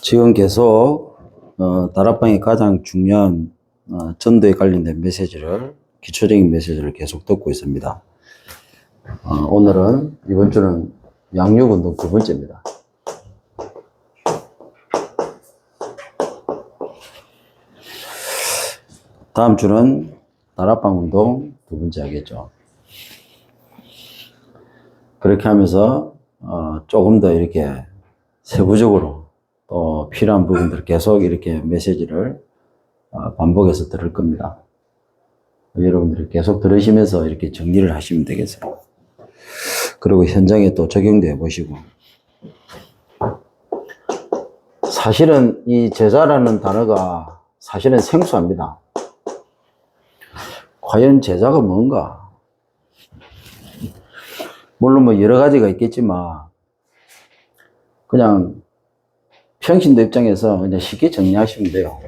지금 계속 다락방의 가장 중요한 전도에 관련된 메시지를, 기초적인 메시지를 계속 듣고 있습니다. 오늘은, 이번 주는 양육운동 두 번째입니다. 다음 주는 다락방 운동 두 번째 하겠죠. 그렇게 하면서 조금 더 이렇게 세부적으로 또 필요한 부분들 계속 이렇게 메시지를 반복해서 들을 겁니다. 여러분들이 계속 들으시면서 이렇게 정리를 하시면 되겠어요. 그리고 현장에 또 적용도 해보시고. 사실은 이 제자라는 단어가 사실은 생소합니다. 과연 제자가 뭔가? 물론 뭐 여러 가지가 있겠지만 그냥 평신도 입장에서 그냥 쉽게 정리하시면 돼요.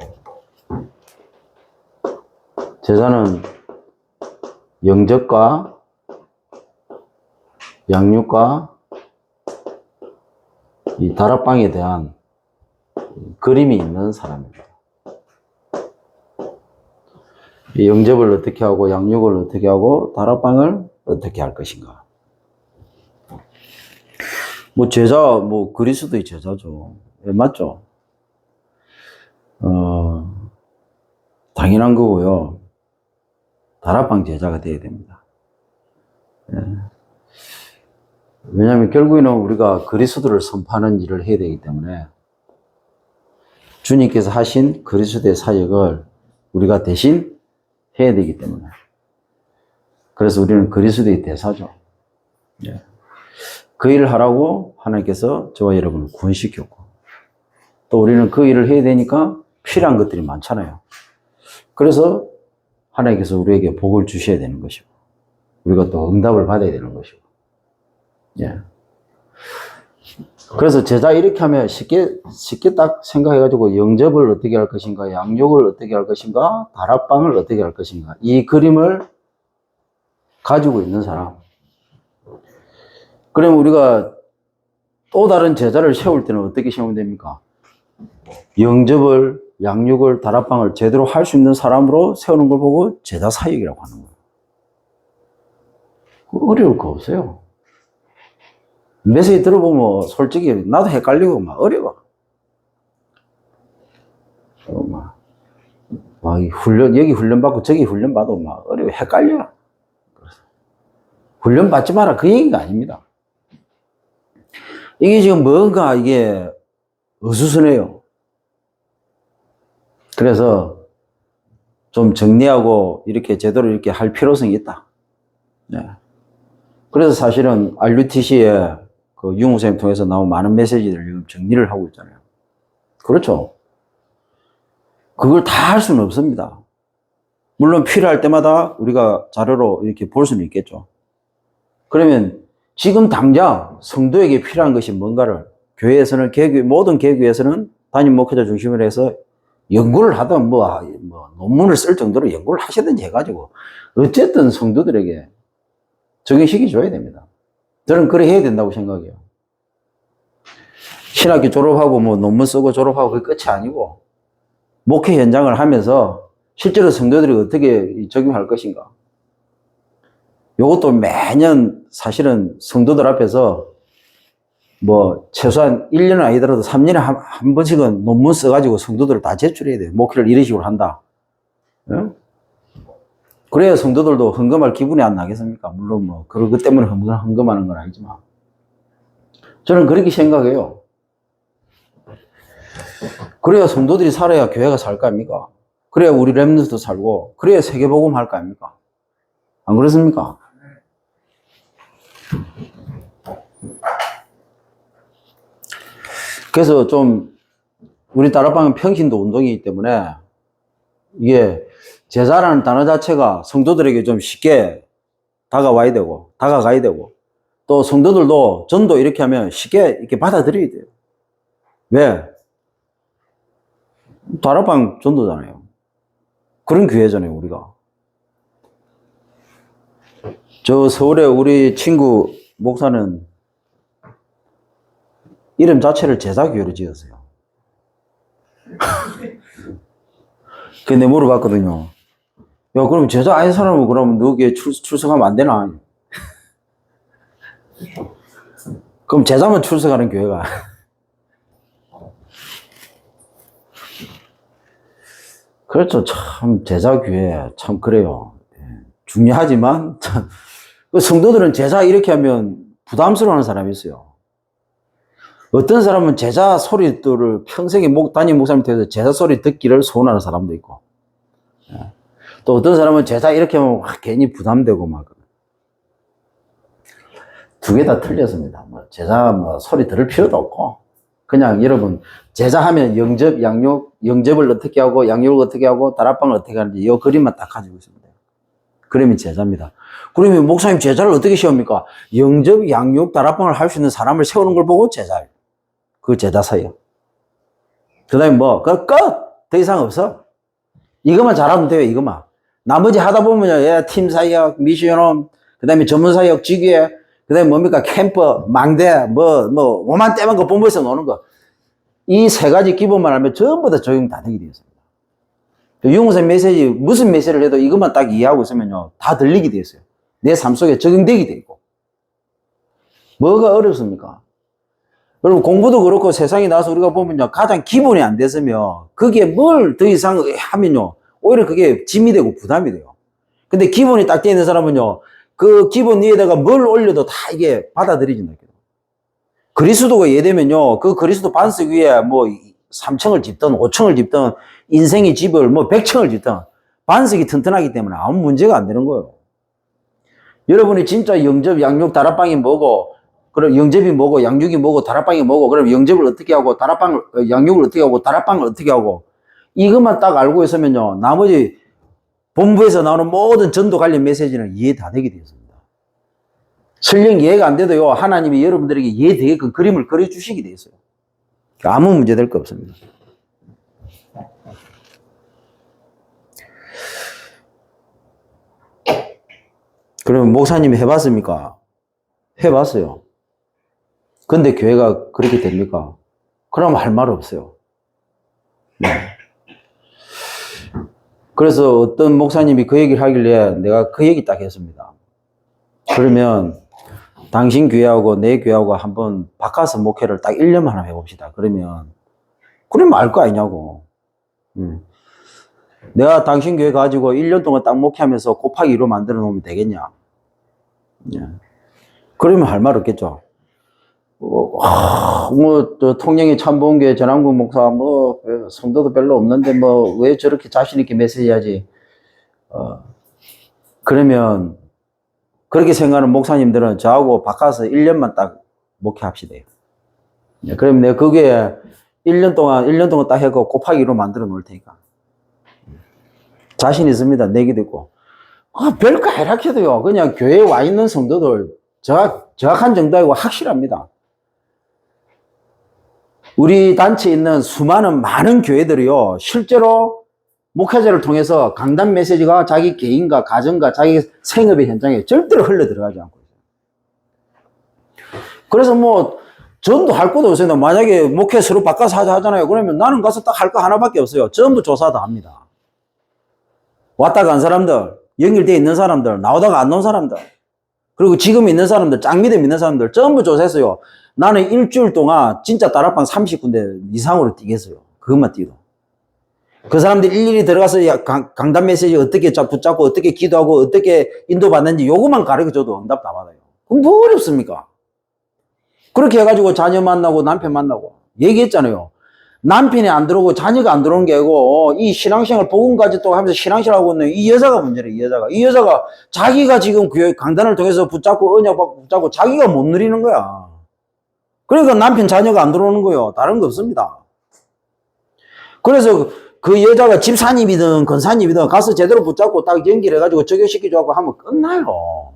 제자는 영접과 양육과 이 다락방에 대한 그림이 있는 사람입니다. 이 영접을 어떻게 하고 양육을 어떻게 하고 다락방을 어떻게 할 것인가. 뭐 제자, 뭐 그리스도의 제자죠. 맞죠? 당연한 거고요. 다락방 제자가 되어야 됩니다. 예. 왜냐하면 결국에는 우리가 그리스도를 선포하는 일을 해야 되기 때문에 주님께서 하신 그리스도의 사역을 우리가 대신 해야 되기 때문에, 그래서 우리는 그리스도의 대사죠. 예. 그 일을 하라고 하나님께서 저와 여러분을 구원시켰고, 또 우리는 그 일을 해야 되니까 필요한 것들이 많잖아요. 그래서 하나님께서 우리에게 복을 주셔야 되는 것이고, 우리가 또 응답을 받아야 되는 것이고. 예. 그래서 제자 이렇게 하면 쉽게 딱 생각해가지고 영접을 어떻게 할 것인가, 양육을 어떻게 할 것인가, 다락방을 어떻게 할 것인가, 이 그림을 가지고 있는 사람. 그러면 우리가 또 다른 제자를 세울 때는 어떻게 세우면 됩니까? 영접을, 양육을, 다락방을 제대로 할 수 있는 사람으로 세우는 걸 보고 제자 사역이라고 하는 거예요. 어려울 거 없어요. 메시지 들어보면 솔직히 나도 헷갈리고 막 어려워. 막 여기 훈련 받고 저기 훈련 받고 막 어려워. 헷갈려. 훈련 받지 마라. 그 얘기가 아닙니다. 이게 지금 뭔가 이게 어수선해요. 그래서 좀 정리하고 이렇게 제대로 이렇게 할 필요성이 있다. 네. 그래서 사실은 RUTC에 그 유무쌤 통해서 나온 많은 메시지들을 지금 정리를 하고 있잖아요. 그렇죠. 그걸 다 할 수는 없습니다. 물론 필요할 때마다 우리가 자료로 이렇게 볼 수는 있겠죠. 그러면 지금 당장 성도에게 필요한 것이 뭔가를 교회에서는, 모든 개교에서는 담임 목회자 중심으로 해서 연구를 하든 뭐 논문을 쓸 정도로 연구를 하시든지 해가지고 어쨌든 성도들에게 적용시켜 줘야 됩니다. 저는 그래 해야 된다고 생각해요. 신학교 졸업하고 뭐 논문 쓰고 졸업하고 그게 끝이 아니고 목회 현장을 하면서 실제로 성도들이 어떻게 적용할 것인가. 요것도 매년 사실은 성도들 앞에서 뭐 최소한 1년은 아니더라도 3년에 한 번씩은 논문 써가지고 성도들을 다 제출해야 돼요. 목회를 이런 식으로 한다. 응? 그래야 성도들도 헌금할 기분이 안 나겠습니까? 물론 뭐 그것 때문에 헌금하는 건 아니지만 저는 그렇게 생각해요. 그래야 성도들이 살아야 교회가 살 거 아닙니까? 그래야 우리 렘넌트도 살고, 그래야 세계복음 할 거 아닙니까? 안 그렇습니까? 그래서 좀 우리 다락방은 평신도 운동이기 때문에 이게 제자라는 단어 자체가 성도들에게 좀 쉽게 다가가야 되고, 또 성도들도 전도 이렇게 하면 쉽게 이렇게 받아들여야 돼요. 왜? 다락방 전도잖아요. 그런 교회잖아요, 우리가. 저 서울에 우리 친구 목사는 이름 자체를 제자교회로 지었어요. 근데 물어봤거든요. 야, 그럼 제자 아닌 사람은 그럼 너기에 출석하면 안 되나? 그럼 제자만 출석하는 교회가. 그렇죠. 참, 제자교회, 참, 그래요. 중요하지만, 참, 그 성도들은 제자 이렇게 하면 부담스러워 하는 사람이 있어요. 어떤 사람은 제자 소리들을 평생에 담임 목사님 되어서 제자 소리 듣기를 소원하는 사람도 있고, 또 어떤 사람은 제자 이렇게 하면 괜히 부담되고 막. 두 개 다 틀렸습니다. 뭐 제자 뭐 소리 들을 필요도 없고, 그냥 여러분, 제자 하면 영접, 양육, 영접을 어떻게 하고, 양육을 어떻게 하고, 다락방을 어떻게 하는지 이 그림만 딱 가지고 있으면 돼요. 그림이 제자입니다. 그러면 목사님 제자를 어떻게 세웁니까? 영접, 양육, 다락방을 할 수 있는 사람을 세우는 걸 보고 제자예요. 그 제자사예요. 그 다음에 뭐, 끝! 더 이상 없어. 이것만 잘하면 돼요, 이것만. 나머지 하다 보면요, 팀 사역, 미션홈, 그 다음에 전문 사역, 직위에, 그 다음에 뭡니까? 캠프, 망대, 오만 떼만 거 본부에서 노는 거. 이 세 가지 기본만 하면 전부 다 적용 다 되게 되어 있습니다. 유무선 메시지, 무슨 메시지를 해도 이것만 딱 이해하고 있으면요, 다 들리게 되어 있어요. 내 삶 속에 적용되게 되어 있고. 뭐가 어렵습니까? 여러분, 공부도 그렇고 세상에 나와서 우리가 보면요, 가장 기본이 안 됐으면, 그게 뭘 더 이상 하면요, 오히려 그게 짐이 되고 부담이 돼요. 근데 기본이 딱 되어 있는 사람은요, 그 기본 위에다가 뭘 올려도 다 이게 받아들이진다. 그리스도가 예되면요, 그 그리스도 반석 위에 뭐 3층을 짓든 5층을 짓든 인생의 집을 뭐 100층을 짓든 반석이 튼튼하기 때문에 아무 문제가 안 되는 거예요. 여러분이 진짜 영접, 양육, 다락방이 뭐고, 그럼 영접이 뭐고, 양육이 뭐고, 다락방이 뭐고, 그럼 영접을 어떻게 하고, 양육을 어떻게 하고, 다락방을 어떻게 하고, 이것만 딱 알고 있으면요, 나머지 본부에서 나오는 모든 전도 관련 메시지는 이해 다 되게 되었습니다. 설령 이해가 안 돼도요, 하나님이 여러분들에게 이해되게끔 그림을 그려주시게 돼 있어요. 아무 문제 될 거 없습니다. 그러면 목사님이 해봤습니까? 해봤어요. 근데 교회가 그렇게 됩니까? 그럼 할 말 없어요. 네. 그래서 어떤 목사님이 그 얘기를 하길래 내가 그 얘기 딱 했습니다. 그러면 당신 교회하고 내 교회하고 한번 바꿔서 목회를 딱 1년만 하나 해봅시다. 그러면 알 거 아니냐고. 내가 당신 교회 가지고 1년 동안 딱 목회하면서 곱하기 2로 만들어 놓으면 되겠냐. 그러면 할 말 없겠죠. 통영의 참보은교회 전한국 목사, 성도도 별로 없는데, 왜 저렇게 자신있게 메시지 하지? 그러면, 그렇게 생각하는 목사님들은 저하고 바꿔서 1년만 딱 목회합시다. 그러면 내가 그게 1년 동안 딱 해고 곱하기 2로 만들어 놓을 테니까. 자신 있습니다. 내기도 있고. 별거 아니라해도요. 그냥 교회에 와 있는 성도들, 정확한 정도이고 확실합니다. 우리 단체에 있는 수많은 많은 교회들이요, 실제로 목회자를 통해서 강단 메시지가 자기 개인과 가정과 자기 생업의 현장에 절대로 흘러 들어가지 않고 있어요. 그래서 전도할 것도 없어요. 만약에 목회 서로 바꿔서 하잖아요. 그러면 나는 가서 딱 할 거 하나밖에 없어요. 전부 조사 다 합니다. 왔다 간 사람들, 연결되어 있는 사람들, 나오다가 안 나온 사람들, 그리고 지금 있는 사람들, 짱 믿음 있는 사람들 전부 조사했어요. 나는 일주일 동안 진짜 다락방 30군데 이상으로 뛰겠어요. 그것만 뛰도. 그 사람들이 일일이 들어가서 강단 메시지 어떻게 붙잡고 어떻게 기도하고 어떻게 인도받는지 요것만 가르쳐줘도 응답 다 받아요. 그럼 뭐 어렵습니까? 그렇게 해가지고 자녀 만나고 남편 만나고 얘기했잖아요. 남편이 안 들어오고 자녀가 안 들어오는 게 아니고 이 신앙생활 복음까지 또 하면서 신앙생활 하고 있는 이 여자가 문제래. 이 여자가 자기가 지금 교회 강단을 통해서 붙잡고 언약 받고 붙잡고 자기가 못 누리는 거야. 그러니까 남편 자녀가 안 들어오는 거예요. 다른 거 없습니다. 그래서 그 여자가 집사님이든 권사님이든 가서 제대로 붙잡고 딱 연결해가지고 적용시켜주고 하면 끝나요.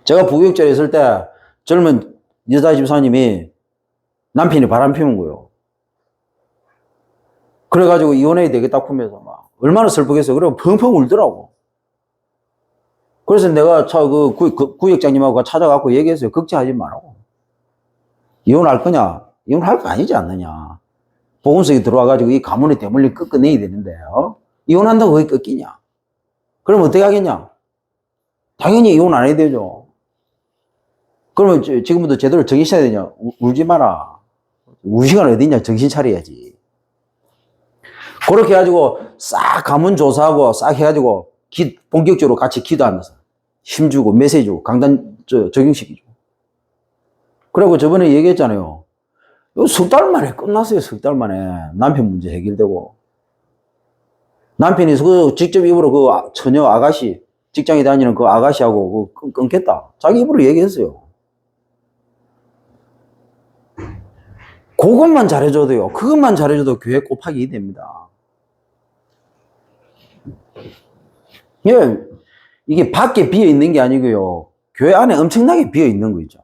제가 부교육자에 있을 때 젊은 여자 집사님이 남편이 바람 피운 거예요. 그래가지고 이혼해야 되겠다 하면서 막 얼마나 슬프겠어요. 그리고 펑펑 울더라고. 그래서 내가 구역장님하고 찾아가고 얘기했어요. 걱정하지 말라고. 이혼할 거냐? 이혼할 거 아니지 않느냐? 보건석이 들어와가지고 이 가문의 대물림 꺾어내야 되는데요. 이혼한다고 거기 꺾이냐? 그럼 어떻게 하겠냐? 당연히 이혼 안 해야 되죠. 그러면 지금부터 제대로 정신 차려야 되냐? 울지 마라. 울 시간 어디 있냐? 정신 차려야지. 그렇게 해가지고 싹 가문 조사하고 싹 해가지고 본격적으로 같이 기도하면서 힘주고 메시지 주고 강단 적용시키죠. 그리고 저번에 얘기했잖아요. 석 달 만에 끝났어요. 석 달 만에 남편 문제 해결되고 남편이 그 직접 입으로 그 처녀 아가씨 직장에 다니는 그 아가씨하고 끊겠다. 자기 입으로 얘기했어요. 그것만 잘해줘도요. 그것만 잘해줘도 교회 곱하기 됩니다. 예, 이게 밖에 비어 있는 게 아니고요. 교회 안에 엄청나게 비어 있는 거 있죠.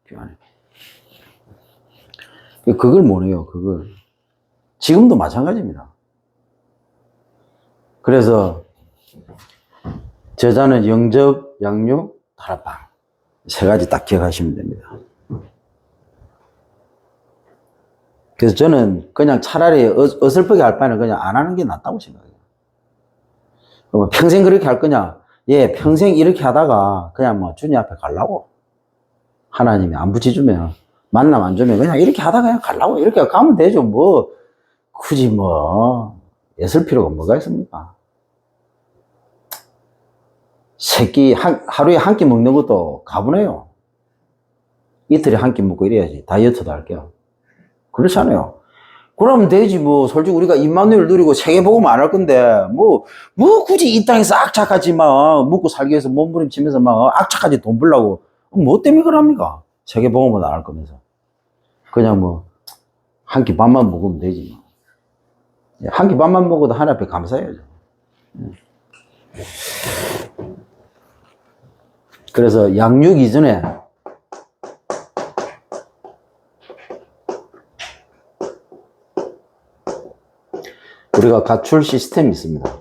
교회 안에. 그걸 못해요. 그걸. 지금도 마찬가지입니다. 그래서 저자는 영접, 양육, 다락방 세 가지 딱 기억하시면 됩니다. 그래서 저는 그냥 차라리 어설프게 할 바에는 그냥 안 하는 게 낫다고 생각해요. 평생 그렇게 할 거냐? 예, 평생 이렇게 하다가 그냥 뭐 주님 앞에 가려고. 하나님이 안 붙여주면, 만남 안 주면 그냥 이렇게 하다가 그냥 가려고. 이렇게 가면 되죠. 뭐, 굳이 뭐, 애쓸 필요가 뭐가 있습니까? 하루에 한 끼 먹는 것도 가분해요. 이틀에 한 끼 먹고 이래야지. 다이어트도 할게요. 그렇잖아요. 그러면 되지, 뭐. 솔직히 우리가 임마누엘 누리고 세계복음 안 할 건데, 뭐 굳이 이 땅에서 악착하지 마. 먹고 살기 위해서 몸부림치면서 막 악착하지 돈 벌라고. 뭐 때문에 그럽니까? 세계복음은 안 할 거면서. 그냥 뭐, 한 끼 밥만 먹으면 되지, 뭐. 한 끼 밥만 먹어도 하나님 앞에 감사해야죠. 그래서 양육 이전에 우리가 갖출 시스템이 있습니다.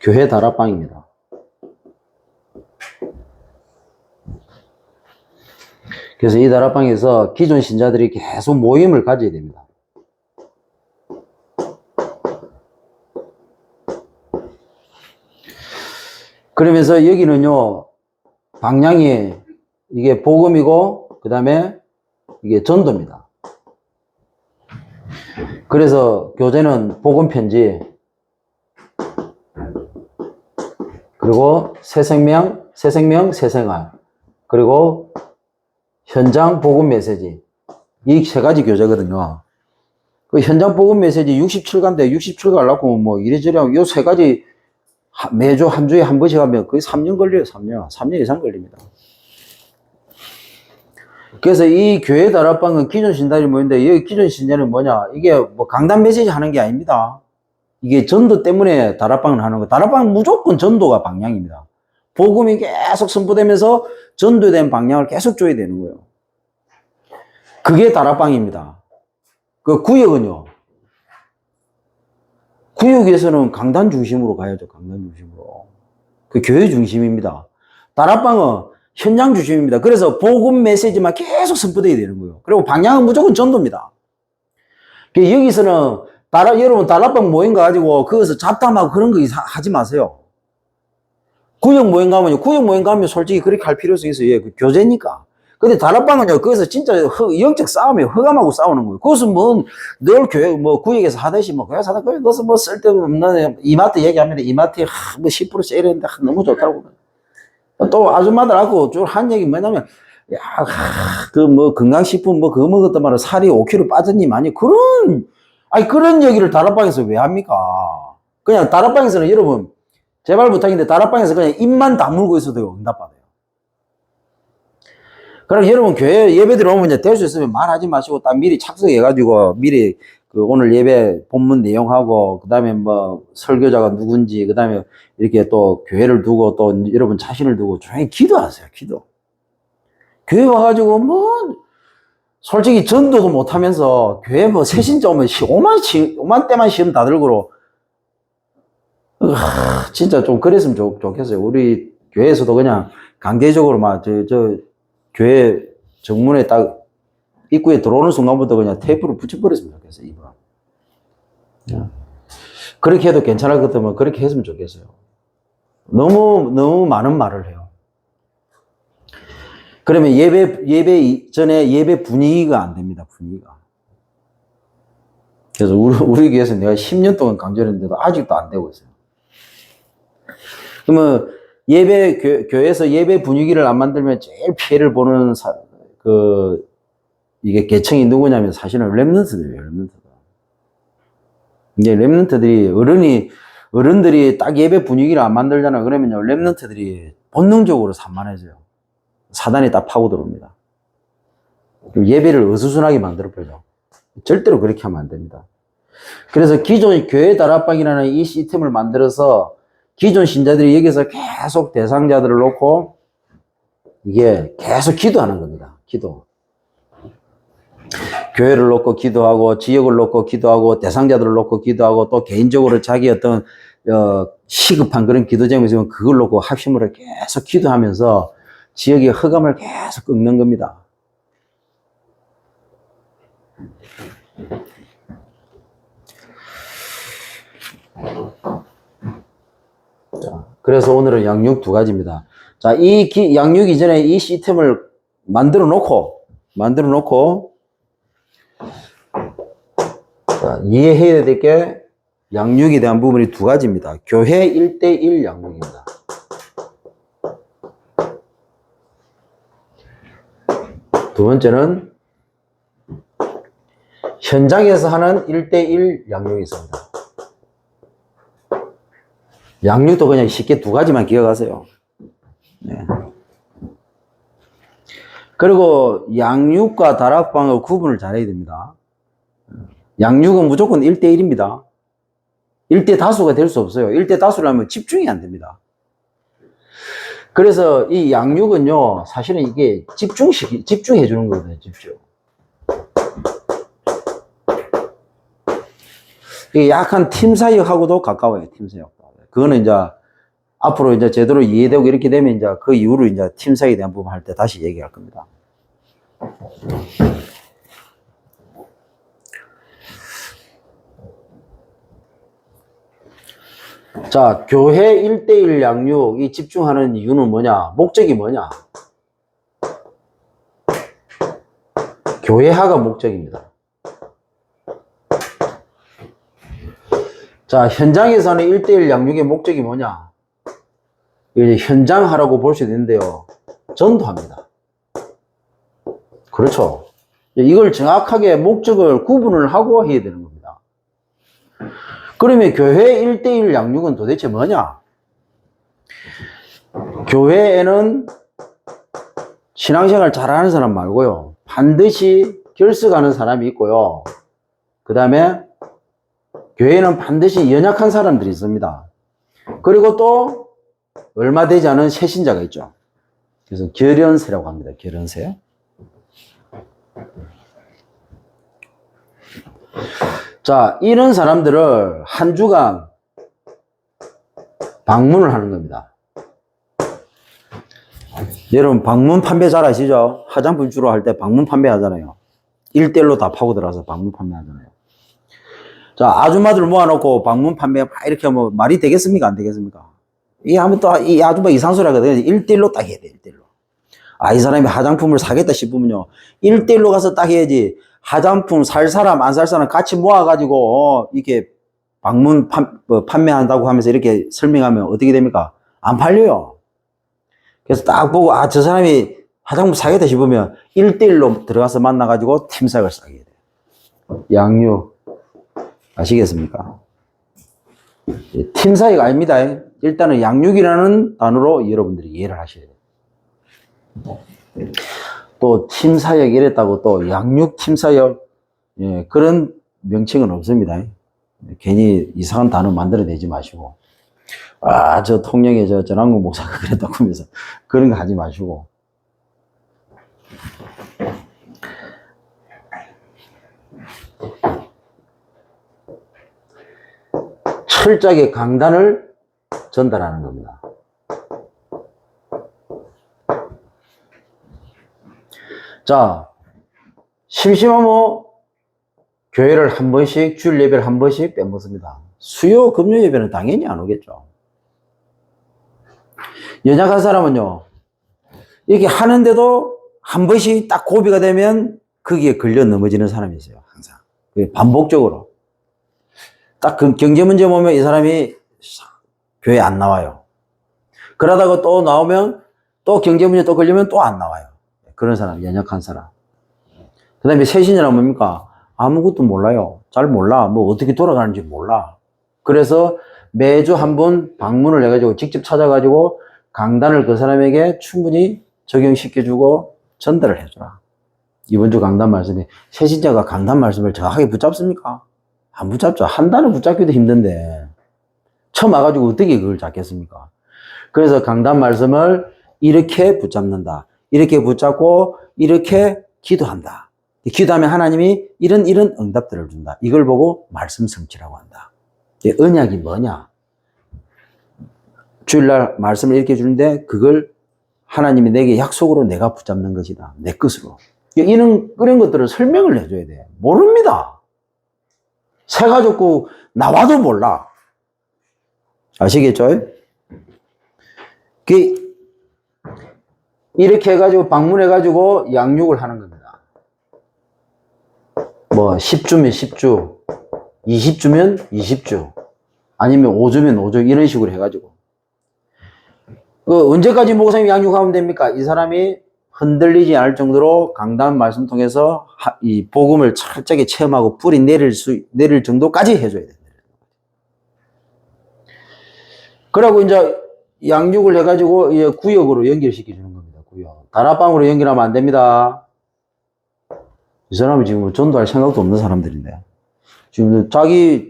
교회 다락방입니다. 그래서 이 다락방에서 기존 신자들이 계속 모임을 가져야 됩니다. 그러면서 여기는요, 방향이 이게 복음이고, 그 다음에 이게 전도입니다. 그래서 교재는 복음 편지, 그리고 새 생명, 새 생활, 그리고 현장 복음 메시지. 이 세 가지 교재거든요. 그 현장 복음 메시지 67가인데 67가 하려고 뭐 이래저래 하고 이 세 가지 매주 한 주에 한 번씩 하면 거의 3년 걸려요. 3년 이상 걸립니다. 그래서 이 교회 다락방은 기존 신자들이 모이는데 여기 기존 신자는 뭐냐? 이게 뭐 강단 메시지 하는 게 아닙니다. 이게 전도 때문에 다락방을 하는 거. 다락방은 무조건 전도가 방향입니다. 복음이 계속 선포되면서 전도에 대한 방향을 계속 줘야 되는 거예요. 그게 다락방입니다. 그 구역은요. 구역에서는 강단 중심으로 가야죠. 강단 중심으로. 그 교회 중심입니다. 다락방은 현장 중심입니다. 그래서 복음 메시지만 계속 선포되어야 되는 거예요. 그리고 방향은 무조건 전도입니다. 여기서는 여러분 다락방 모임 가가지고 거기서 잡담하고 그런 거 하지 마세요. 구역 모임 가면 솔직히 그렇게 할 필요성이 있어요. 예, 그 교제니까. 근데 다락방은요, 거기서 진짜 영적 싸움이에요. 흑암하고 싸우는 거예요. 그것은 뭐, 늘 교회, 뭐, 구역에서 하듯이, 뭐, 교회에서 하듯이, 그것은 뭐, 쓸데없는, 이마트 얘기하면, 이마트에, 뭐, 10% 세일했는데, 너무 좋다고. 또, 아줌마들하고 쭉 한 얘기 뭐냐면, 야, 뭐, 건강식품, 뭐, 그거 먹었단 말이야. 살이 5kg 빠졌니? 많이. 그런 얘기를 다락방에서 왜 합니까? 그냥 다락방에서는 여러분, 제발 부탁인데, 다락방에서 그냥 입만 다물고 있어도 응답받아요. 그럼 여러분 교회 예배 들어오면 이제 될 수 있으면 말하지 마시고 딱 미리 착석해가지고 미리 그 오늘 예배 본문 내용하고 그 다음에 뭐 설교자가 누군지 그 다음에 이렇게 또 교회를 두고 또 여러분 자신을 두고 조용히 기도하세요. 기도. 교회 와가지고 뭐 솔직히 전도도 못하면서 교회 뭐 새신자 오면 5만 대만 시험 다 들고 진짜 좀 그랬으면 좋겠어요. 우리 교회에서도 그냥 강제적으로 막 저 교회 정문에 딱 입구에 들어오는 순간부터 그냥 테이프를 붙여버렸으면 좋겠어요. 이번. 그렇게 해도 괜찮을 것 같으면 그렇게 했으면 좋겠어요. 너무 많은 말을 해요. 그러면 예배 전에 예배 분위기가 안 됩니다. 분위기가. 그래서 우리 교회에서 내가 10년 동안 강조했는데도 아직도 안 되고 있어요. 그러면 교회에서 예배 분위기를 안 만들면 제일 피해를 보는 이게 계층이 누구냐면 사실은 랩런트들이에요. 랩런트들. 이제 랩런트들이 어른들이 딱 예배 분위기를 안 만들잖아요. 그러면요, 랩런트들이 본능적으로 산만해져요. 사단이 딱 파고 들어옵니다. 예배를 어수선하게 만들어버려요. 절대로 그렇게 하면 안 됩니다. 그래서 기존 교회 다락방이라는 이 시스템을 만들어서 기존 신자들이 여기서 계속 대상자들을 놓고 이게 계속 기도하는 겁니다. 기도. 교회를 놓고 기도하고 지역을 놓고 기도하고 대상자들을 놓고 기도하고 또 개인적으로 자기 어떤 시급한 그런 기도 제목이 있으면 그걸 놓고 합심으로 계속 기도하면서 지역의 허감을 계속 꺾는 겁니다. 자, 그래서 오늘은 양육 두 가지입니다. 자, 양육 이전에 이 시스템을 만들어 놓고 자, 이해해야 될 게 양육에 대한 부분이 두 가지입니다. 교회 1대1 양육입니다. 두 번째는 현장에서 하는 1대1 양육이 있습니다. 양육도 그냥 쉽게 두 가지만 기억하세요. 네. 그리고 양육과 다락방의 구분을 잘해야 됩니다. 양육은 무조건 1대1입니다. 1대 다수가 될 수 없어요. 1대 다수를 하면 집중이 안 됩니다. 그래서 이 양육은요, 사실은 이게 집중해 주는 거거든요, 집중. 이게 약간 팀사역하고도 가까워요, 팀사역도. 그거는 이제 앞으로 이제 제대로 이해되고 이렇게 되면 이제 그 이후로 이제 팀사역에 대한 부분 할 때 다시 얘기할 겁니다. 자, 교회 1대1 양육, 이 집중하는 이유는 뭐냐? 목적이 뭐냐? 교회화가 목적입니다. 자, 현장에서 하는 1대1 양육의 목적이 뭐냐? 이제 현장화라고 볼 수 있는데요. 전도합니다. 그렇죠. 이걸 정확하게 목적을 구분을 하고 해야 되는 겁니다. 그러면 교회 1대1 양육은 도대체 뭐냐? 교회에는 신앙생활 잘하는 사람 말고요. 반드시 결석하는 사람이 있고요. 그 다음에 교회에는 반드시 연약한 사람들이 있습니다. 그리고 또 얼마 되지 않은 새신자가 있죠. 그래서 결연세라고 합니다. 결연세. 자, 이런 사람들을 한 주간 방문을 하는 겁니다. 여러분 방문 판매 잘 아시죠? 화장품 주로 할 때 방문 판매 하잖아요. 1대1로 다 파고 들어가서 방문 판매 하잖아요. 자, 아줌마들 모아놓고 방문 판매 이렇게 하면 말이 되겠습니까? 안 되겠습니까? 이 하면 또 이 아줌마 이상한 소리 하거든요. 1대1로 딱 해야 돼, 1대1로. 이 사람이 화장품을 사겠다 싶으면요. 1대1로 가서 딱 해야지. 화장품 살 사람, 안 살 사람 같이 모아가지고, 이렇게 방문 판매한다고 하면서 이렇게 설명하면 어떻게 됩니까? 안 팔려요. 그래서 딱 보고, 저 사람이 화장품 사겠다 싶으면 1대1로 들어가서 만나가지고 팀사역을 싸게 돼요. 양육. 아시겠습니까? 팀사역 아닙니다. 일단은 양육이라는 단어로 여러분들이 이해를 하셔야 돼요. 또 팀사역 이랬다고 또 양육 팀사역, 예, 그런 명칭은 없습니다. 괜히 이상한 단어 만들어내지 마시고, 저 통영에 전한국 목사가 그랬다고 하면서 그런 거 하지 마시고. 철저하게 강단을 전달하는 겁니다. 자, 심심하면 교회를 한 번씩, 주일 예배를 한 번씩 빼먹습니다. 수요, 금요 예배는 당연히 안 오겠죠. 연약한 사람은요, 이렇게 하는데도 한 번씩 딱 고비가 되면 거기에 걸려 넘어지는 사람이 있어요. 항상. 반복적으로. 딱 그 경제 문제 보면 이 사람이 교회 안 나와요. 그러다가 또 나오면 또 경제 문제 또 걸리면 또 안 나와요. 그런 사람, 연약한 사람. 그 다음에 새신이란 뭡니까? 아무것도 몰라요. 잘 몰라. 뭐 어떻게 돌아가는지 몰라. 그래서 매주 한 번 방문을 해가지고 직접 찾아가지고 강단을 그 사람에게 충분히 적용시켜주고 전달을 해주라. 이번 주 강단 말씀에 새신자가 강단 말씀을 정확하게 붙잡습니까? 안 붙잡죠. 한 단을 붙잡기도 힘든데 처음 와가지고 어떻게 그걸 잡겠습니까? 그래서 강단 말씀을 이렇게 붙잡는다. 이렇게 붙잡고 이렇게 기도한다. 기도하면 하나님이 이런 응답들을 준다. 이걸 보고 말씀 성취라고 한다. 언약이 뭐냐? 주일날 말씀을 이렇게 주는데 그걸 하나님이 내게 약속으로 내가 붙잡는 것이다. 내 것으로. 그런 것들을 설명을 해줘야 돼. 모릅니다. 새가졌고 나와도 몰라. 아시겠죠? 이렇게 해가지고 방문해가지고 양육을 하는 겁니다. 뭐 10주면 10주, 20주면 20주, 아니면 5주면 5주 이런 식으로 해가지고 언제까지 목사님이 양육하면 됩니까? 이 사람이 흔들리지 않을 정도로 강단 말씀 통해서 이 복음을 철저하게 체험하고 뿌리 내릴 정도까지 해줘야 됩니다. 그러고 이제 양육을 해가지고 이제 구역으로 연결시켜 주는 겁니다. 구역. 다락방으로 연결하면 안 됩니다. 이 사람은 지금 전도할 생각도 없는 사람들인데. 지금 자기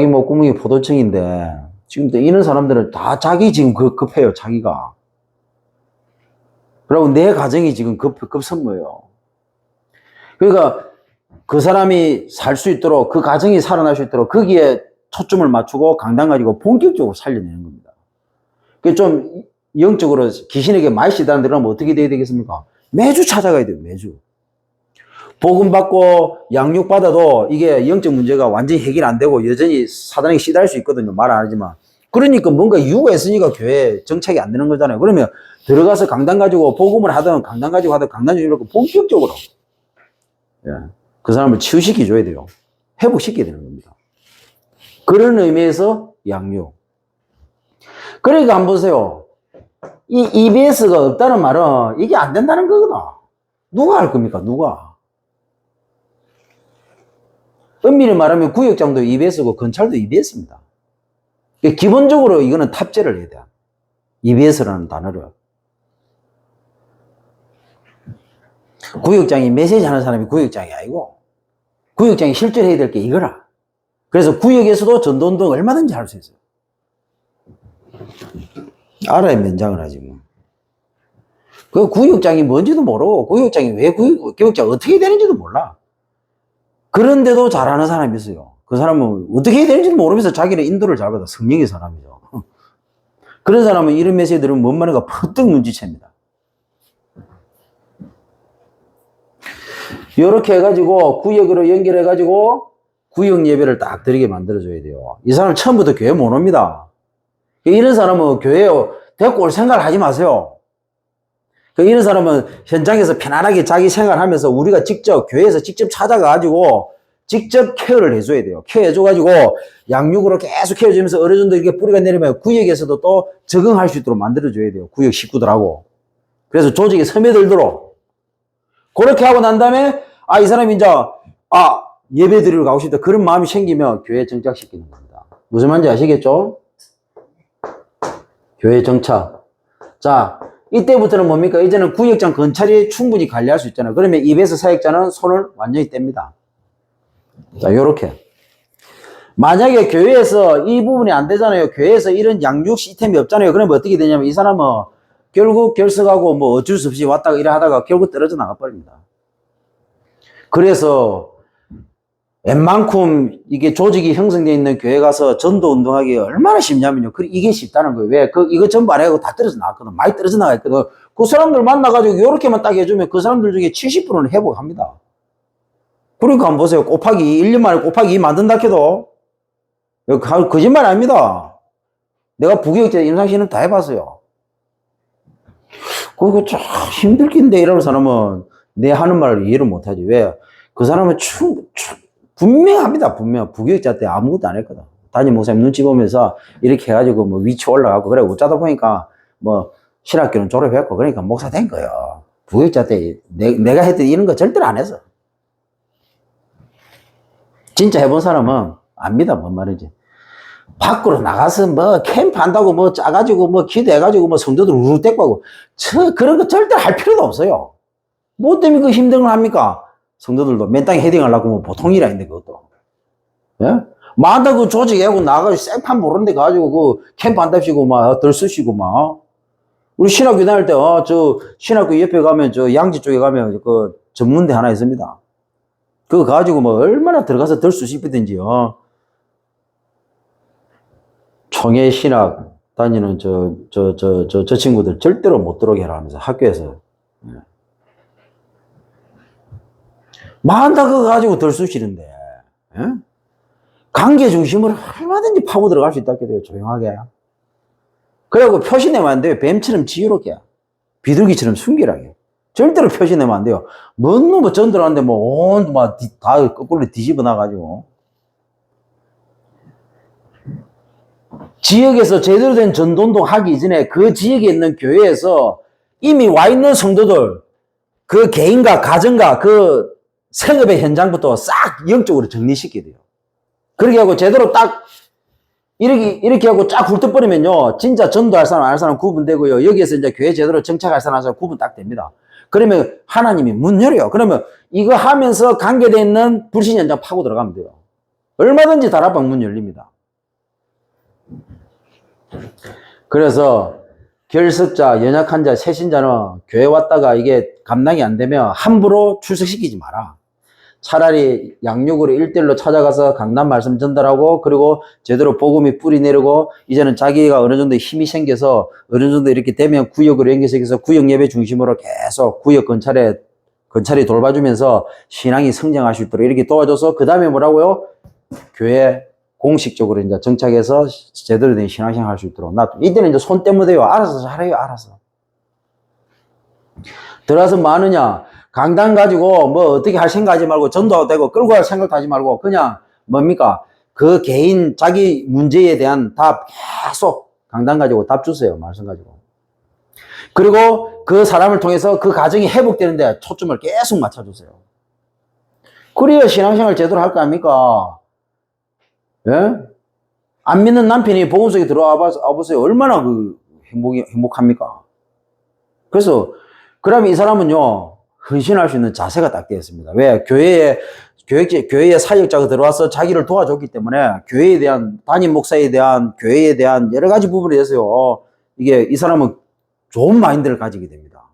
목구멍이 포도청인데, 지금 이런 사람들은 다 자기 지금 급해요, 자기가. 그리고 내 가정이 지금 급선무예요. 그러니까 그 사람이 살 수 있도록, 그 가정이 살아날 수 있도록 거기에 초점을 맞추고 강단 가지고 본격적으로 살려내는 겁니다. 그 좀 영적으로 귀신에게 많이 시다는 데라면 어떻게 돼야 되겠습니까? 매주 찾아가야 돼요, 매주. 복음 받고 양육 받아도 이게 영적 문제가 완전히 해결 안 되고 여전히 사단에게 시달릴 수 있거든요. 말 안 하지만. 그러니까 뭔가 이유가 있으니까 교회 정착이 안 되는 거잖아요. 그러면 들어가서 강단 가지고 복음을 하든 강단 가지고 하든 강단 주려고 본격적으로 그 사람을 치유시켜줘야 돼요. 회복시켜야 되는 겁니다. 그런 의미에서 양육. 그러니까 한번 보세요. 이 EBS가 없다는 말은 이게 안 된다는 거거든. 누가 할 겁니까? 누가? 엄밀히 말하면 구역장도 EBS고 건찰도 EBS입니다. 기본적으로 이거는 탑재를 해야 돼. EBS라는 단어를. 구역장이 메시지 하는 사람이 구역장이 아니고 구역장이 실제로 해야 될 게 이거라. 그래서 구역에서도 전도운동 얼마든지 할 수 있어요. 알아야 면장을 하지 뭐. 그 구역장이 뭔지도 모르고 구역장이 왜 구역장 어떻게 되는지도 몰라. 그런데도 잘하는 사람이 있어요. 그 사람은 어떻게 해야 되는지도 모르면서 자기는 인도를 잘 받아. 성령의 사람이죠. 그런 사람은 이런 메시지 들으면 뭔 말인가 퍼뜩 눈치챕니다. 이렇게 해가지고 구역으로 연결해가지고 구역 예배를 딱 드리게 만들어줘야 돼요. 이 사람 처음부터 교회 못 옵니다. 이런 사람은 교회에 데리고 올 생각을 하지 마세요. 이런 사람은 현장에서 편안하게 자기 생활하면서 우리가 직접 교회에서 직접 찾아가가지고 직접 케어를 해줘야 돼요. 케어해줘가지고 양육으로 계속 케어주면서 어느 정도 이렇게 뿌리가 내리면 구역에서도 또 적응할 수 있도록 만들어줘야 돼요. 구역 식구들하고. 그래서 조직에 스며들도록. 그렇게 하고 난 다음에 이 사람이 이제 예배 드리러 가고 싶다. 그런 마음이 생기면 교회 정착시키는 겁니다. 무슨 말인지 아시겠죠? 교회 정착. 자, 이때부터는 뭡니까? 이제는 구역장 건찰이 충분히 관리할 수 있잖아요. 그러면 EBS 사역자는 손을 완전히 뗍니다. 자, 요렇게. 만약에 교회에서 이 부분이 안 되잖아요. 교회에서 이런 양육 시스템이 없잖아요. 그러면 어떻게 되냐면 이 사람은 결국 결석하고 뭐 어쩔 수 없이 왔다가 이래 하다가 결국 떨어져 나가버립니다. 그래서 웬만큼 이게 조직이 형성되어 있는 교회 가서 전도 운동하기 얼마나 쉽냐면요. 이게 쉽다는 거예요. 왜? 이거 전부 안 해고 다 떨어져 나왔거든. 많이 떨어져 나갔거든. 그 사람들 만나가지고 요렇게만 딱 해주면 그 사람들 중에 70%는 회복합니다. 그러니까 한번 보세요. 곱하기 1년 만에 곱하기 2 만든다 해도 거짓말 아닙니다. 내가 부교육자 임상시험 다 해봤어요. 그거 참 힘들긴데 이러는 사람은 내 하는 말을 이해를 못하지. 왜? 그 사람은 분명합니다. 분명. 부교육자 때 아무것도 안 했거든. 담임 목사님 눈치 보면서 이렇게 해가지고 뭐 위치 올라가고 그래. 어쩌다 보니까 뭐 신학교는 졸업했고 그러니까 목사 된 거예요. 부교육자 때 내가 했던 이런 거 절대로 안 했어. 진짜 해본 사람은 압니다. 뭔 말인지. 밖으로 나가서 뭐 캠프 한다고 뭐 짜가지고 뭐 기도해가지고 뭐 성도들 우르르 데리고 하고 그런 거 절대 할 필요도 없어요. 뭐 때문에 그 힘든 걸 합니까? 성도들도 맨땅에 헤딩하려고 뭐 보통 일 아닌데 그것도. 예? 마다 그 조직하고 나가서 생판 모르는데 가지고 그 캠프 한답시고 막 덜 쓰시고 막. 우리 신학교 다닐 때 저 신학교 옆에 가면 저 양지 쪽에 가면 그 전문대 하나 있습니다. 그거 가지고 뭐 얼마나 들어가서 덜 쓰시든지요. 청해 신학 다니는 저 친구들 절대로 못 들어오게 하라 하면서 학교에서. 만다 그거 가지고 덜 쓰시는데. 예? 관계 중심으로 얼마든지 파고 들어갈 수 있다 해요. 조용하게. 그래갖고 표시내면 안 돼요. 뱀처럼 지유롭게. 비둘기처럼 순결하게. 절대로 표시내면 안 돼요. 뭔 놈의 전들하는데 뭐 다 거꾸로 뒤집어 놔가지고. 지역에서 제대로 된 전도운동 하기 이전에 그 지역에 있는 교회에서 이미 와 있는 성도들, 그 개인과 가정과 그 생업의 현장부터 싹 영적으로 정리시켜야 돼요. 그렇게 하고 제대로 딱 이렇게 하고 쫙 훑어버리면요. 진짜 전도할 사람, 안 할 사람 구분되고요. 여기에서 이제 교회 제대로 정착할 사람, 안 할 사람 구분 딱 됩니다. 그러면 하나님이 문 열어요. 그러면 이거 하면서 관계되어 있는 불신 현장 파고 들어가면 돼요. 얼마든지 다락방 문 열립니다. 그래서 결석자, 연약한 자, 새신자는 교회 왔다가 이게 감당이 안 되면 함부로 출석시키지 마라. 차라리 양육으로 1대1로 찾아가서 강단 말씀 전달하고 그리고 제대로 복음이 뿌리 내리고 이제는 자기가 어느 정도 힘이 생겨서 어느 정도 이렇게 되면 구역으로 연결해서 구역 예배 중심으로 계속 구역 건찰이 돌봐주면서 신앙이 성장할 수 있도록 이렇게 도와줘서 그 다음에 뭐라고요? 교회 공식적으로 이제 정착해서 제대로 된 신앙생활 할 수 있도록 이때는 이제 손 떼면 돼요. 알아서 잘해요. 알아서. 들어가서 뭐 하느냐? 강단 가지고 뭐 어떻게 할 생각하지 말고 전도하고 되고 끌고 갈 생각도 하지 말고 그냥 뭡니까? 그 개인 자기 문제에 대한 답 계속 강단 가지고 답 주세요. 말씀 가지고. 그리고 그 사람을 통해서 그 가정이 회복되는데 초점을 계속 맞춰주세요. 그래야 신앙생활 제대로 할 거 아닙니까? 예? 안 믿는 남편이 복음 속에 들어와 보세요. 얼마나 행복합니까? 그래서 그러면 이 사람은요. 헌신할 수 있는 자세가 딱 되어 있습니다. 왜? 교회에 사역자가 들어와서 자기를 도와줬기 때문에 교회에 대한, 담임 목사에 대한, 교회에 대한 여러 가지 부분에 대해서요. 이게 이 사람은 좋은 마인드를 가지게 됩니다.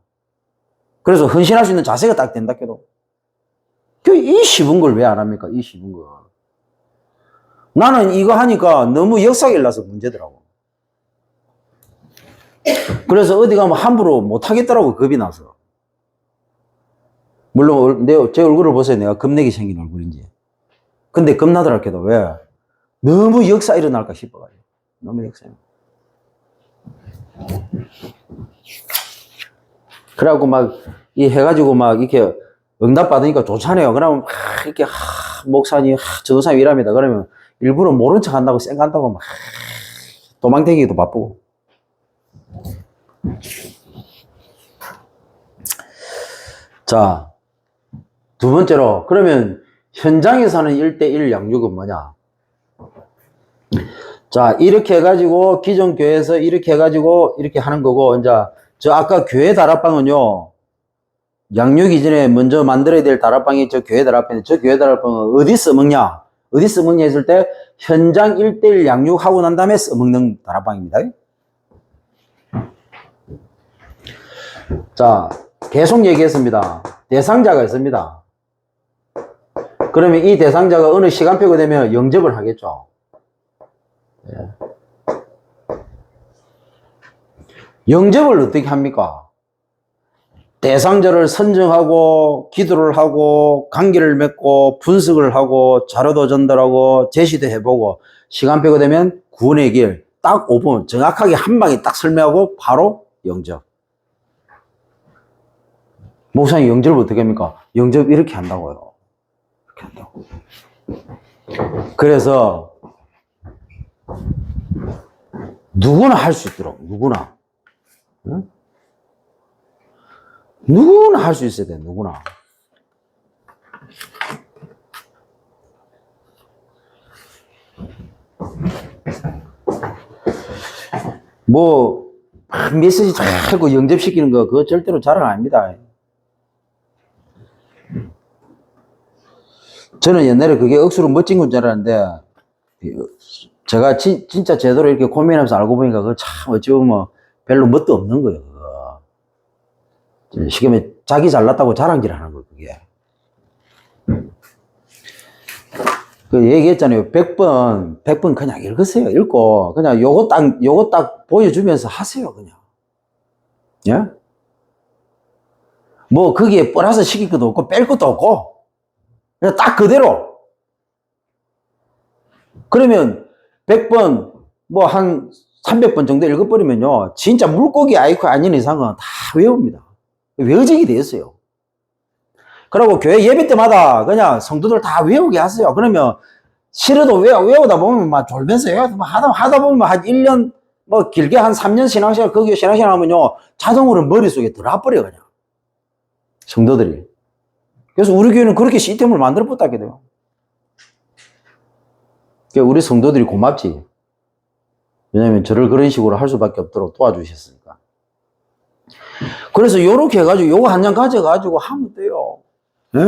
그래서 헌신할 수 있는 자세가 딱 된다 해도. 이 쉬운 걸 왜 안 합니까? 이 쉬운 걸. 나는 이거 하니까 너무 역사가 일나서 문제더라고. 그래서 어디 가면 함부로 못 하겠더라고, 겁이 나서. 물론 제 얼굴을 보세요. 내가 겁내게 생긴 얼굴인지. 근데 겁나더라 해도 왜? 너무 역사 일어날까 싶어가지고. 너무 역사. 그래갖고 이 해가지고 이렇게 응답 받으니까 좋잖아요. 그러면 이렇게 목사님, 전도사님 일합니다. 그러면 일부러 모른 척 한다고 쌩간다고 도망다니기도 바쁘고. 자. 두 번째로, 그러면 현장에서는 1대1 양육은 뭐냐? 자, 이렇게 해가지고, 기존 교회에서 이렇게 해가지고, 이렇게 하는 거고, 이제, 아까 교회 다락방은요, 양육 이전에 먼저 만들어야 될 다락방이 저 교회 다락방인데, 저 교회 다락방은 어디 써먹냐? 어디 써먹냐 했을 때, 현장 1대1 양육하고 난 다음에 써먹는 다락방입니다. 자, 계속 얘기했습니다. 대상자가 있습니다. 그러면 이 대상자가 어느 시간표가 되면 영접을 하겠죠. 예. 영접을 어떻게 합니까? 대상자를 선정하고 기도를 하고 관계를 맺고 분석을 하고 자료도 전달하고 제시도 해보고 시간표가 되면 구원의 길 딱 5분 정확하게 한 방에 딱 설명하고 바로 영접. 목사님 영접을 어떻게 합니까? 영접 이렇게 한다고요. 이렇게 한다고. 그래서 누구나 할 수 있도록 누구나. 응? 누구나 할 수 있어야 돼, 누구나. 뭐, 메시지 자꾸 영접시키는 거, 그거 절대로 자랑 아닙니다. 저는 옛날에 그게 억수로 멋진 건 줄 알았는데, 제가 진짜 제대로 이렇게 고민하면서 알고 보니까 그거 참 어찌 보면 별로 멋도 없는 거예요, 그거. 쉽게 말해, 자기 잘났다고 자랑질 하는 거예요, 그게. 그 얘기했잖아요. 100번 그냥 읽으세요. 읽고, 그냥 요거 딱 보여주면서 하세요, 그냥. 예? 뭐, 거기에 플러스 시킬 것도 없고, 뺄 것도 없고, 그냥 딱 그대로. 그러면 100번, 뭐, 한 300번 정도 읽어버리면요. 진짜 물고기 아이콘 아닌 이상은 다 외웁니다. 외워지게 돼 있어요. 그리고 교회 예배 때마다 그냥 성도들 다 외우게 하세요. 그러면 싫어도 외우다 보면 막 졸면서 하다 보면 한 1년, 뭐 길게 한 3년 신앙생활, 거기 신앙생활 하면요. 자동으로 머릿속에 들어와버려요, 그냥. 성도들이. 그래서 우리 교회는 그렇게 시스템을 만들어 봤다게 돼요. 우리 성도들이 고맙지. 왜냐면 저를 그런 식으로 할 수밖에 없도록 도와주셨으니까. 그래서 요렇게 해가지고 요거 한 장 가져가지고 하면 돼요. 네?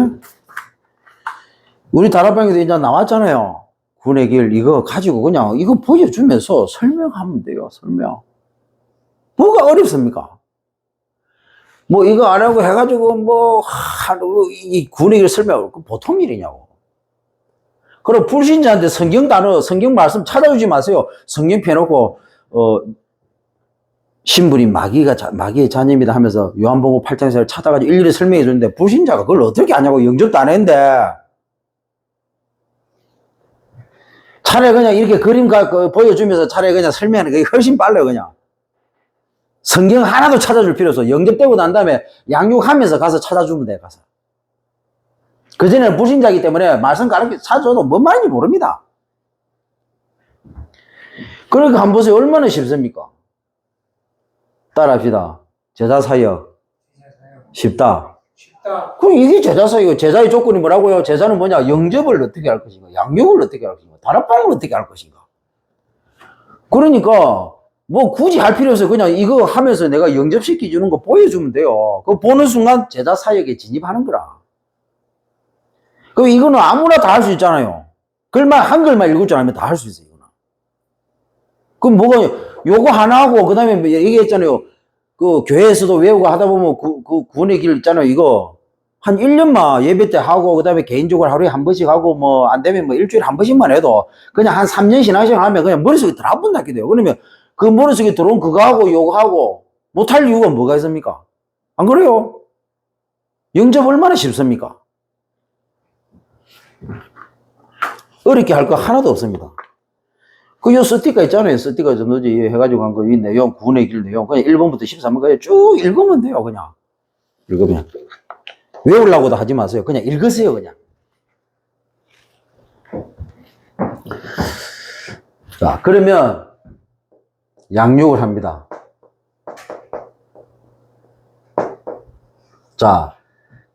우리 다락방에도 이제 나왔잖아요. 군의 길 이거 가지고 그냥 이거 보여주면서 설명하면 돼요. 설명. 뭐가 어렵습니까? 뭐 이거 안 하고 해가지고 뭐 이 군의 길 설명 보통 일이냐고. 그럼 불신자한테 성경 단어, 성경 말씀 찾아주지 마세요. 성경 펴놓고 신부님 마귀의 자녀입니다 하면서 요한복음 8장에서 찾아가지고 일일이 설명해 주는데 불신자가 그걸 어떻게 아냐고. 영접도 안 했는데. 차라리 그냥 이렇게 그림 보여주면서 차라리 그냥 설명하는 게 훨씬 빨라요, 그냥. 성경 하나도 찾아줄 필요 없어. 영접되고 난 다음에 양육하면서 가서 찾아주면 돼, 가서. 그전에는 불신자이기 때문에 말씀 가르쳐 찾아줘도 뭔 말인지 모릅니다. 그러니까 한번 보세요. 얼마나 쉽습니까? 따라합시다. 제자 사역. 쉽다. 그럼 이게 제자 사역. 제자의 조건이 뭐라고요? 제자는 뭐냐? 영접을 어떻게 할 것인가? 양육을 어떻게 할 것인가? 다락방을 어떻게 할 것인가? 그러니까 뭐 굳이 할 필요 없어요. 그냥 이거 하면서 내가 영접시켜 주는 거 보여주면 돼요. 그거 보는 순간 제자 사역에 진입하는 거라. 그럼 이거는 아무나 다 할 수 있잖아요. 한글만 읽을 줄 알면 다 할 수 있어요, 이거는. 그럼 요거 하나 하고, 그 다음에 얘기했잖아요. 그 교회에서도 외우고 하다 보면 구원의 길 있잖아요. 이거 한 1년만 예배 때 하고, 그 다음에 개인적으로 하루에 한 번씩 하고, 뭐 안 되면 뭐 일주일에 한 번씩만 해도 그냥 한 3년 신앙생활 하면 그냥 머릿속에 들어본다게 돼요. 그러면 그 머릿속에 들어온 그거 하고 요거 하고 못할 이유가 뭐가 있습니까? 안 그래요? 영접 얼마나 쉽습니까? 어렵게 할 거 하나도 없습니다. 요 스티커 있잖아요. 스티커 좀 넣지 해가지고 한 거, 이 내용, 구원의 길 내용. 그냥 1번부터 13번까지 쭉 읽으면 돼요, 그냥. 읽으면. 외우려고도 하지 마세요. 그냥 읽으세요, 그냥. 자, 그러면 양육을 합니다. 자,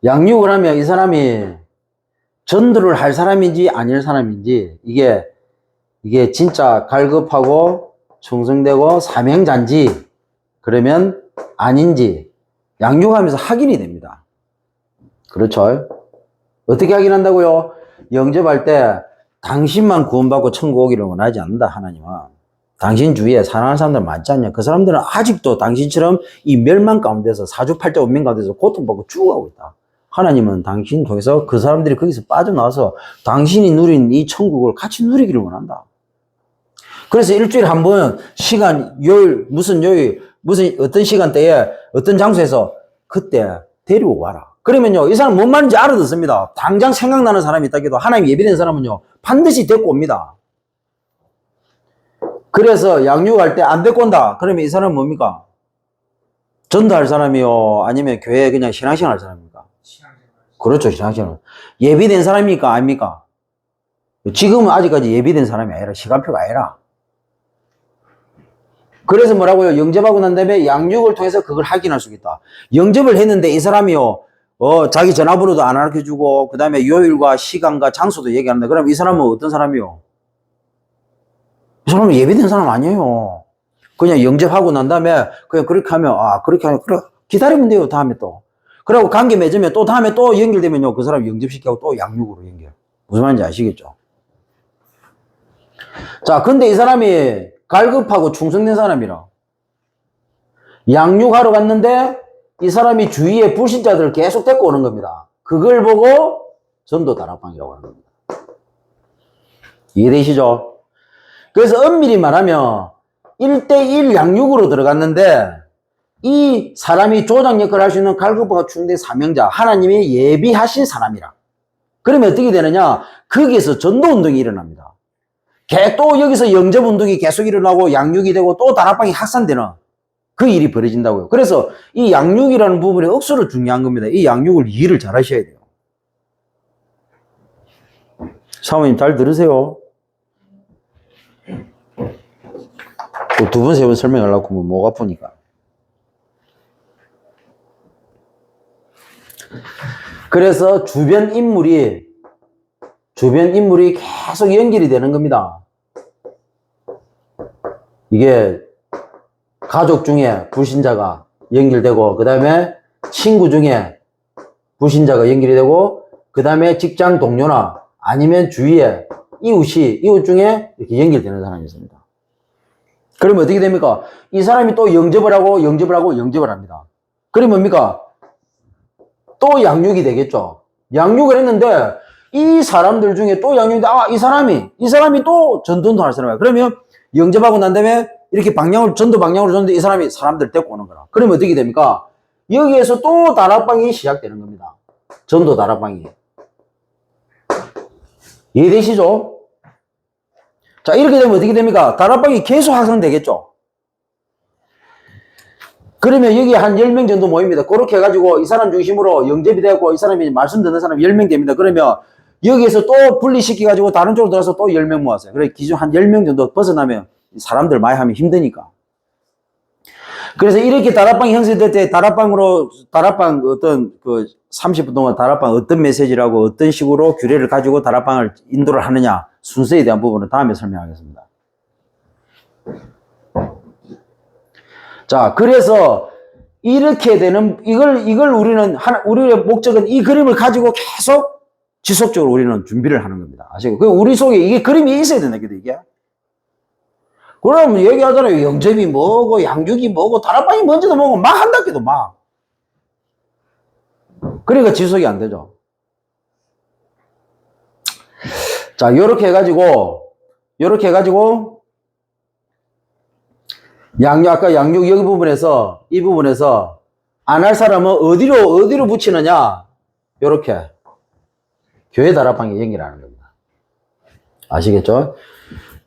양육을 하면 이 사람이 전도를 할 사람인지 아닐 사람인지 이게 진짜 갈급하고 충성되고 사명자인지 그러면 아닌지 양육하면서 확인이 됩니다. 그렇죠? 어떻게 확인한다고요? 영접할 때 당신만 구원받고 천국 오기를 원하지 않는다, 하나님은. 당신 주위에 사랑하는 사람들 많지 않냐? 그 사람들은 아직도 당신처럼 이 멸망 가운데서 사주팔자 운명 가운데서 고통받고 죽어가고 있다. 하나님은 당신 통해서 그 사람들이 거기서 빠져나와서 당신이 누린 이 천국을 같이 누리기를 원한다. 그래서 일주일에 한 번 시간, 요일, 무슨 어떤 시간대에 어떤 장소에서 그때 데리고 와라. 그러면요, 이 사람 뭔 말인지 알아듣습니다. 당장 생각나는 사람이 있다 해도 하나님 예비된 사람은요, 반드시 데리고 옵니다. 그래서 양육할 때 안 데리고 온다. 그러면 이 사람은 뭡니까? 전도할 사람이요? 아니면 교회에 그냥 신앙생활 할 사람입니까? 그렇죠, 신앙생활. 예비된 사람입니까? 아닙니까? 지금은 아직까지 예비된 사람이 아니라 시간표가 아니라. 그래서 뭐라고요? 영접하고 난 다음에 양육을 통해서 그걸 확인할 수 있다. 영접을 했는데 이 사람이요, 자기 전화번호도 안 알려주고, 그 다음에 요일과 시간과 장소도 얘기하는데, 그럼 이 사람은 어떤 사람이요? 이 사람은 예비된 사람 아니에요. 그냥 영접하고 난 다음에, 그냥 그렇게 하면, 그렇게 하면, 그래, 기다리면 돼요, 다음에 또. 그리고 관계 맺으면 또 다음에 또 연결되면요, 그 사람 영접시키고 또 양육으로 연결. 무슨 말인지 아시겠죠? 자, 근데 이 사람이 갈급하고 충성된 사람이라. 양육하러 갔는데, 이 사람이 주위에 불신자들을 계속 데리고 오는 겁니다. 그걸 보고 전도 다락방이라고 하는 겁니다. 이해되시죠? 그래서 엄밀히 말하면 1대1 양육으로 들어갔는데 이 사람이 조장 역할을 할 수 있는 갈급하고 충성된 사명자, 하나님이 예비하신 사람이라. 그러면 어떻게 되느냐? 거기에서 전도 운동이 일어납니다. 또 여기서 영접 운동이 계속 일어나고 양육이 되고 또 다락방이 확산되는 그 일이 벌어진다고요. 그래서 이 양육이라는 부분이 억수로 중요한 겁니다. 이 양육을 이해를 잘 하셔야 돼요. 사모님 잘 들으세요. 두 번, 세 번 설명하려고 하면 목 아프니까. 그래서 주변 인물이 계속 연결이 되는 겁니다. 이게 가족 중에 불신자가 연결되고, 그 다음에 친구 중에 불신자가 연결이 되고, 그 다음에 직장 동료나 아니면 주위에 이웃 중에 이렇게 연결되는 사람이 있습니다. 그러면 어떻게 됩니까? 이 사람이 또 영접을 합니다. 그러면 뭡니까? 또 양육이 되겠죠. 양육을 했는데 이 사람들 중에 또 양육인데 이 사람이 또 전도도 할 사람이야. 그러면 영접하고 난 다음에 이렇게 전도 방향으로 줬는데 이 사람이 사람들 데리고 오는 거라. 그러면 어떻게 됩니까? 여기에서 또 다락방이 시작되는 겁니다. 전도 다락방이. 이해되시죠? 자, 이렇게 되면 어떻게 됩니까? 다락방이 계속 확산되겠죠? 그러면 여기 한 10명 정도 모입니다. 그렇게 해가지고 이 사람 중심으로 영접이 되고 이 사람이 말씀 듣는 사람 10명 됩니다. 그러면 여기에서 또 분리시켜가지고 다른 쪽으로 들어서 또 10명 모았어요. 그래, 기준 한 10명 정도 벗어나면 사람들 많이 하면 힘드니까. 그래서 이렇게 다락방이 형성될 때 다락방 어떤 30분 동안 다락방 어떤 메시지라고 어떤 식으로 규례를 가지고 다락방을 인도를 하느냐 순서에 대한 부분은 다음에 설명하겠습니다. 자, 그래서 이렇게 되는 이걸 우리의 목적은 이 그림을 가지고 계속 지속적으로 우리는 준비를 하는 겁니다. 아시고? 그 우리 속에 이게 그림이 있어야 된다, 이게. 그럼 얘기하잖아요. 영접이 뭐고, 양육이 뭐고, 다락방이 뭔지도 뭐고, 막 한다 해도 막. 그러니까 지속이 안 되죠. 자, 요렇게 해가지고, 아까 양육 여기 부분에서, 이 부분에서, 안 할 사람은 어디로 붙이느냐? 요렇게. 교회 다락방에 연결하는 겁니다. 아시겠죠?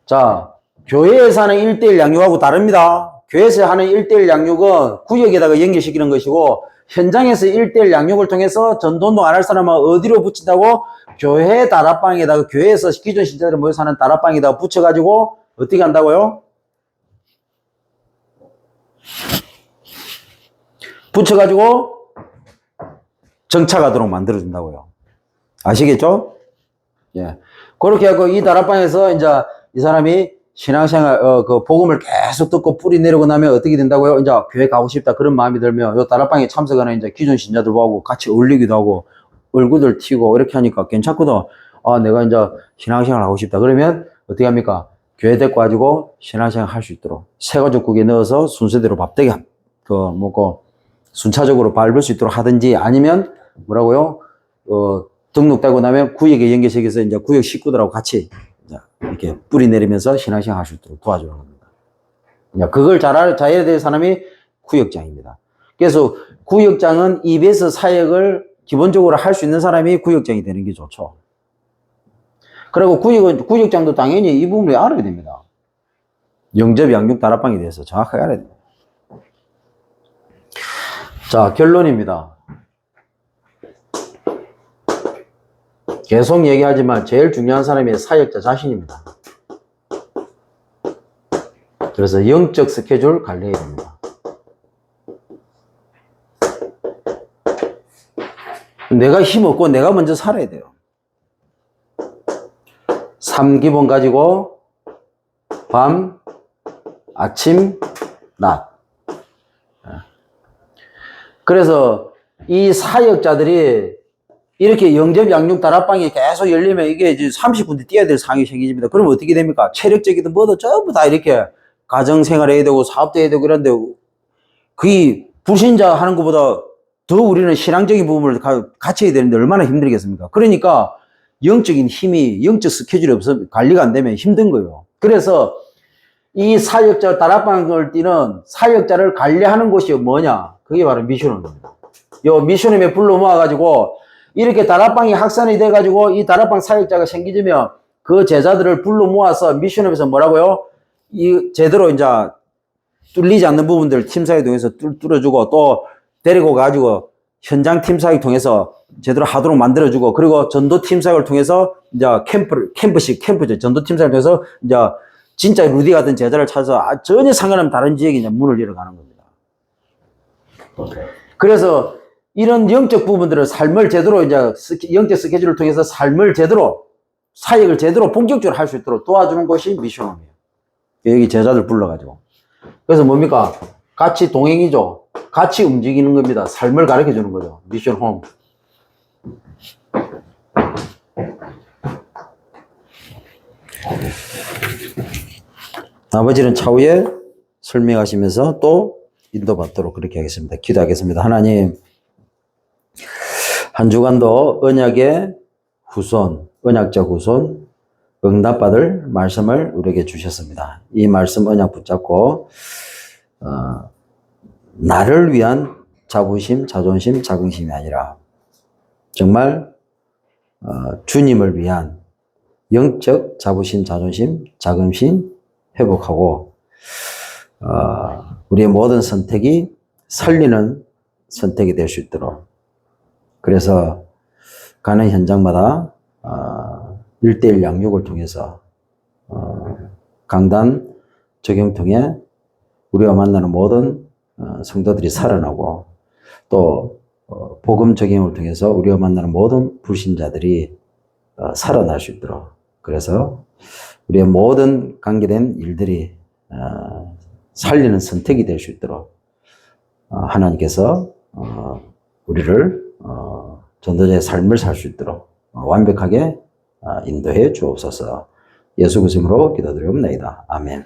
자, 교회에서 하는 1대1 양육하고 다릅니다. 교회에서 하는 1대1 양육은 구역에다가 연결시키는 것이고, 현장에서 1대1 양육을 통해서 전도운동 안 할 사람은 어디로 붙인다고? 교회 다락방에다가, 교회에서 기존 신자들이 모여서 하는 다락방에다가 붙여가지고, 어떻게 한다고요? 붙여가지고, 정착하도록 만들어준다고요. 아시겠죠? 예. 그렇게 하고, 이 다락방에서 이제 이 사람이 신앙생활, 복음을 계속 듣고 뿌리 내리고 나면 어떻게 된다고요? 이제 교회 가고 싶다. 그런 마음이 들면, 요 다락방에 참석하는 이제 기존 신자들하고 같이 어울리기도 하고, 얼굴들 튀고, 이렇게 하니까 괜찮거든. 내가 이제 신앙생활 하고 싶다. 그러면 어떻게 합니까? 교회 데리고 가지고 신앙생활 할 수 있도록 새가족국에 넣어서 순서대로 밥되게, 먹고, 순차적으로 밟을 수 있도록 하든지 아니면 뭐라고요? 등록되고 나면 구역에 연계시켜서 이제 구역 식구들하고 같이 이렇게 뿌리 내리면서 신앙생활 할 수 있도록 도와주는 겁니다. 그걸 잘해야 될 사람이 구역장입니다. 그래서 구역장은 EBS 사역을 기본적으로 할 수 있는 사람이 구역장이 되는 게 좋죠. 그리고 구역장도 당연히 이 부분을 알아야 됩니다. 영접, 양육, 다락방에 대해서 정확하게 알아야 됩니다. 자, 결론입니다. 계속 얘기하지만 제일 중요한 사람이 사역자 자신입니다. 그래서 영적 스케줄 관리해야 됩니다. 내가 힘없고 내가 먼저 살아야 돼요. 3기본 가지고 밤, 아침, 낮. 그래서 이 사역자들이 이렇게 영접, 양육, 다락방이 계속 열리면 이게 이제 30군데 뛰어야 될 상황이 생깁니다. 그럼 어떻게 됩니까? 체력적이든 뭐든 전부 다 이렇게 가정생활 해야 되고 사업도 해야 되고 그런데 그게 불신자 하는 것보다 더 우리는 신앙적인 부분을 같이 해야 되는데 얼마나 힘들겠습니까? 그러니까 영적인 힘이, 영적 스케줄이 없으면 관리가 안 되면 힘든 거예요. 그래서 이 사역자, 다락방을 뛰는 사역자를 관리하는 곳이 뭐냐? 그게 바로 미션홈입니다. 요 미션홈에 불러 모아가지고 이렇게 다락방이 확산이 돼가지고 이 다락방 사역자가 생기면 그 제자들을 불러 모아서 미션홈에서 뭐라고요? 이 제대로 이제 뚫리지 않는 부분들 팀사역 통해서 뚫어주고 또 데리고 가지고 현장 팀사역 통해서 제대로 하도록 만들어주고 그리고 전도 팀사역을 통해서 이제 캠프죠. 전도 팀사역을 통해서 이제 진짜 루디 같은 제자를 찾아서 전혀 상관없는 다른 지역에 이제 문을 열어가는 겁니다. 그래서 이런 영적 부분들을 삶을 제대로 이제 영적 스케줄을 통해서 삶을 제대로 사역을 제대로 본격적으로 할 수 있도록 도와주는 것이 미션홈이에요. 여기 제자들 불러가지고. 그래서 뭡니까? 같이 동행이죠. 같이 움직이는 겁니다. 삶을 가르쳐 주는 거죠. 미션홈. 나머지는 차후에 설명하시면서 또 인도받도록 그렇게 하겠습니다. 기도하겠습니다. 하나님, 한 주간도 언약의 후손, 언약적 후손, 응답받을 말씀을 우리에게 주셨습니다. 이 말씀 언약 붙잡고 나를 위한 자부심, 자존심, 자긍심이 아니라 정말 주님을 위한 영적 자부심, 자존심, 자긍심 회복하고 우리의 모든 선택이 살리는 선택이 될 수 있도록 그래서 가는 현장마다 1:1 양육을 통해서 강단 적용 통해 우리가 만나는 모든 성도들이 살아나고 또 복음 적용을 통해서 우리가 만나는 모든 불신자들이 살아날 수 있도록 그래서 우리의 모든 관계된 일들이 살리는 선택이 될 수 있도록 하나님께서 우리를 전도자의 삶을 살 수 있도록 완벽하게 인도해 주옵소서. 예수 그리스도로 기도드리옵나이다. 아멘.